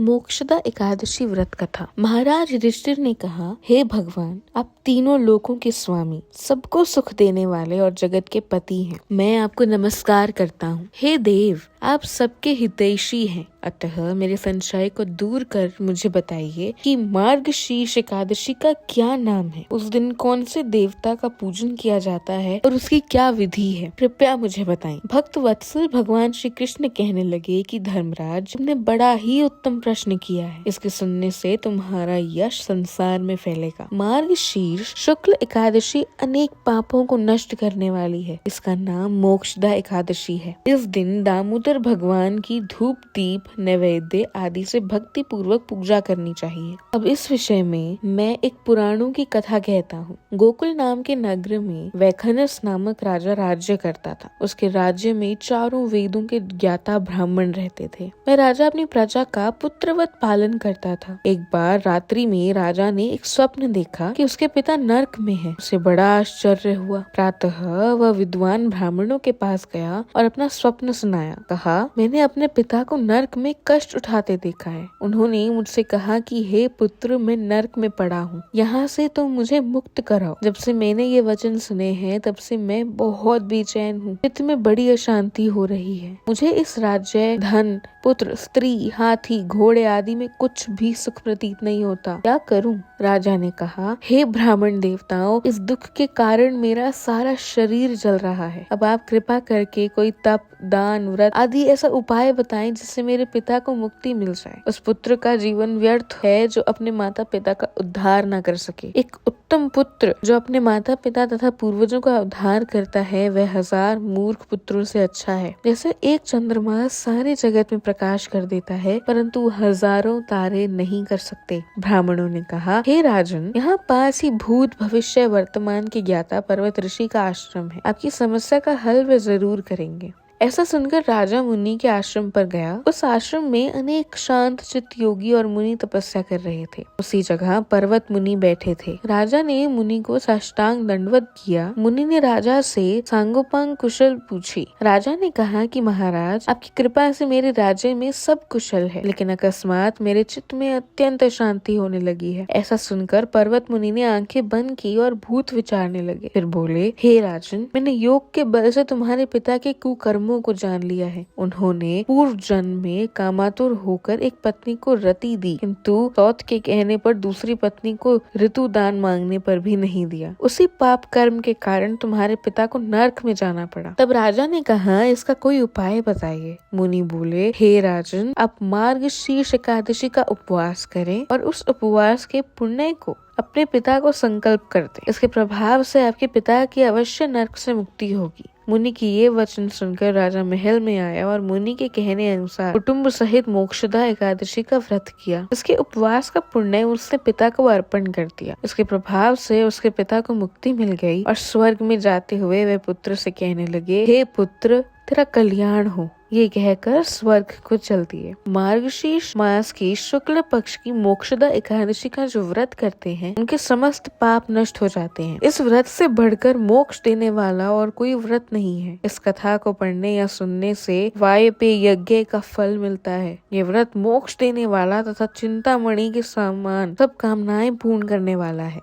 मोक्षदा एकादशी व्रत कथा। महाराज युधिष्ठिर ने कहा, हे भगवान, आप तीनों लोकों के स्वामी, सबको सुख देने वाले और जगत के पति हैं। मैं आपको नमस्कार करता हूँ। हे देव, आप सबके हितैषी हैं, अतः मेरे संशय को दूर कर मुझे बताइए कि मार्गशीर्ष एकादशी का क्या नाम है, उस दिन कौन से देवता का पूजन किया जाता है और उसकी क्या विधि है, कृपया मुझे बताएं। भक्त वत्सल भगवान श्री कृष्ण कहने लगे कि धर्मराज, तुमने बड़ा ही उत्तम प्रश्न किया है। इसके सुनने से तुम्हारा यश संसार में फैलेगा। मार्गशीर्ष शुक्ल एकादशी अनेक पापों को नष्ट करने वाली है। इसका नाम मोक्षदा एकादशी है। इस दिन दामोदर भगवान की धूप दीप नैवेद्य आदि से भक्ति पूर्वक पूजा करनी चाहिए। अब इस विषय में मैं एक पुराणों की कथा कहता हूँ। गोकुल नाम के नगर में वैखनस नामक राजा राज्य करता था। उसके राज्य में चारों वेदों के ज्ञाता ब्राह्मण रहते थे। वह राजा अपनी प्रजा का पुत्रवत पालन करता था। एक बार रात्रि में राजा ने एक स्वप्न देखा कि उसके पिता नरक में है। उसे बड़ा आश्चर्य हुआ। प्रातः वह विद्वान ब्राह्मणों के पास गया और अपना स्वप्न सुनाया। कहा, मैंने अपने पिता को नरक में कष्ट उठाते देखा है। उन्होंने मुझसे कहा कि हे पुत्र, मैं नरक में पड़ा हूँ, यहाँ से तुम मुझे मुक्त कराओ। जब से मैंने ये वचन सुने हैं तब से मैं बहुत बेचैन हूँ। चित्त में बड़ी अशांति हो रही है। मुझे इस राज्य, धन, पुत्र, स्त्री, हाथी, घोड़े आदि में कुछ भी सुख प्रतीत नहीं होता। क्या करूं? राजा ने कहा, हे ब्राह्मण देवताओं, इस दुख के कारण मेरा सारा शरीर जल रहा है। अब आप कृपा करके कोई तप, दान, व्रत आदि ऐसा उपाय बताएं जिससे मेरे पिता को मुक्ति मिल जाए। उस पुत्र का जीवन व्यर्थ है जो अपने माता पिता का उद्धार न कर सके। एक उत्तम पुत्र जो अपने माता पिता तथा पूर्वजों का उद्धार करता है, वह 1000 मूर्ख पुत्रों से अच्छा है। जैसे एक चंद्रमा सारे जगत में प्रकाश कर देता है, परंतु हजारों तारे नहीं कर सकते। ब्राह्मणों ने कहा, हे राजन, यहाँ पास ही भूत, भविष्य, वर्तमान के ज्ञाता पर्वत ऋषि का आश्रम है। आपकी समस्या का हल वे जरूर करेंगे। ऐसा सुनकर राजा मुनि के आश्रम पर गया। उस आश्रम में अनेक शांत चित्त योगी और मुनि तपस्या कर रहे थे। उसी जगह पर्वत मुनि बैठे थे। राजा ने मुनि को साष्टांग दंडवत किया। मुनि ने राजा से सांगोपांग कुशल पूछी। राजा ने कहा कि महाराज, आपकी कृपा से मेरे राज्य में सब कुशल है, लेकिन अकस्मात मेरे चित्त में अत्यंत शांति होने लगी है। ऐसा सुनकर पर्वत मुनि ने आंखें बंद की और भूत विचारने लगे। फिर बोले, हे राजन, मैंने योग के बल से तुम्हारे पिता के कुकर्मों को जान लिया है। उन्होंने पूर्व जन्म में कामातुर होकर एक पत्नी को रति दी, किंतु सौत के कहने पर दूसरी पत्नी को ऋतु दान मांगने पर भी नहीं दिया। उसी पाप कर्म के कारण तुम्हारे पिता को नरक में जाना पड़ा। तब राजा ने कहा, इसका कोई उपाय बताइए। मुनि बोले, हे राजन, आप मार्गशीर्ष एकादशी का उपवास करें और उस उपवास के पुण्य को अपने पिता को संकल्प करते। इसके प्रभाव से आपके पिता की अवश्य नरक से मुक्ति होगी। मुनि की ये वचन सुनकर राजा महल में आया और मुनि के कहने अनुसार कुटुंब सहित मोक्षदा एकादशी का व्रत किया। इसके उपवास का पुण्य उसने पिता को अर्पण कर दिया। इसके प्रभाव से उसके पिता को मुक्ति मिल गई और स्वर्ग में जाते हुए वे पुत्र से कहने लगे, हे पुत्र, तेरा कल्याण हो। ये कहकर स्वर्ग को चल दिए। मार्गशीर्ष मास की शुक्ल पक्ष की मोक्षदा एकादशी का जो व्रत करते हैं, उनके समस्त पाप नष्ट हो जाते हैं। इस व्रत से बढ़कर मोक्ष देने वाला और कोई व्रत नहीं है। इस कथा को पढ़ने या सुनने से वायपेय यज्ञ का फल मिलता है। ये व्रत मोक्ष देने वाला तथा चिंतामणि के समान सब कामनाएं पूर्ण करने वाला है।